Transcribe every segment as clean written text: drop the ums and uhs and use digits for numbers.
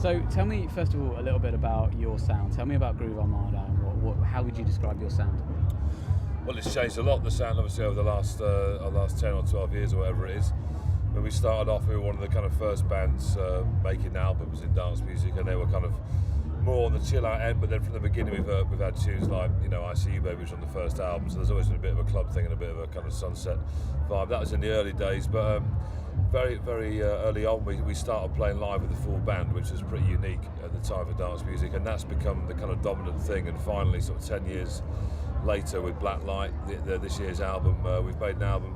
So tell me first of all a little bit about your sound. Tell me about Groove Armada and how would you describe your sound? Well, it's changed a lot, the sound, obviously, over the last 10 or 12 years or whatever it is. When we started off, we were one of the kind of first bands making albums in dance music, and they were kind of more on the chill out end. But then from the beginning, we've had tunes like, I See You Baby was on the first album, so there's always been a bit of a club thing and a bit of a kind of sunset vibe. That was in the early days, but very, very early on, we started playing live with the full band, which was pretty unique at the time for dance music, and that's become the kind of dominant thing. And finally, sort of 10 years later, with Black Light, this year's album, we've made an album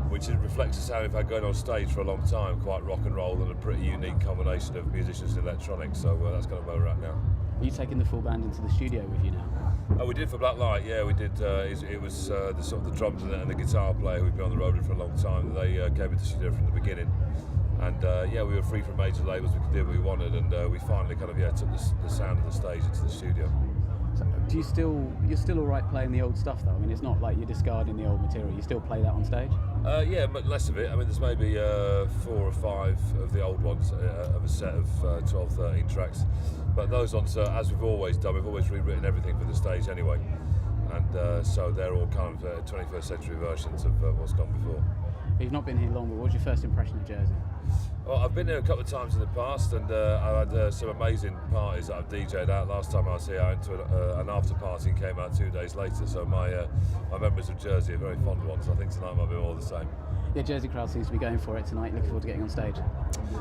which reflects the sound we've had going on stage for a long time, quite rock and roll and a pretty unique combination of musicians and electronics, so that's kind of where we're at now. Are you taking the full band into the studio with you now? Oh, we did for Black Light, yeah, we did. It was the sort of the drums and the guitar player who'd been on the road with for a long time. They came into the studio from the beginning, and we were free from major labels, we could do what we wanted, and we finally kind of took the sound of the stage into the studio. So you're still all right playing the old stuff though? I mean, it's not like you're discarding the old material. You still play that on stage? Yeah, but less of it. I mean, there's maybe 4 or 5 of the old ones of a set of 12, 13 tracks. But those ones, as we've always done, we've always rewritten everything for the stage anyway. And so they're all kind of 21st century versions of what's gone before. You've not been here long, but what was your first impression of Jersey? Well, I've been here a couple of times in the past, and I've had some amazing parties that I've DJ'd at. Last time I was here, I went to an after party and came out 2 days later. So my memories of Jersey are very fond ones. I think tonight might be more the same. Yeah, Jersey crowd seems to be going for it tonight. Looking forward to getting on stage.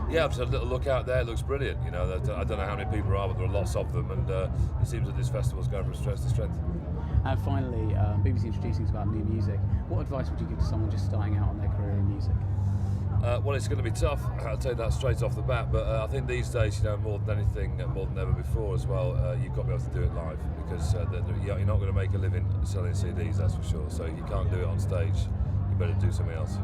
Yeah, I've just had a little look out there. It looks brilliant. I don't know how many people there are, but there are lots of them, and it seems that this festival's going from strength to strength. And finally, BBC introducing us about new music. What advice would you give to someone just starting out on their career in music? Well, it's going to be tough, I'll tell you that straight off the bat, but I think these days, more than anything, more than ever before as well, you've got to be able to do it live, because you're not going to make a living selling CDs, that's for sure. So you can't do it on stage, you better do something else.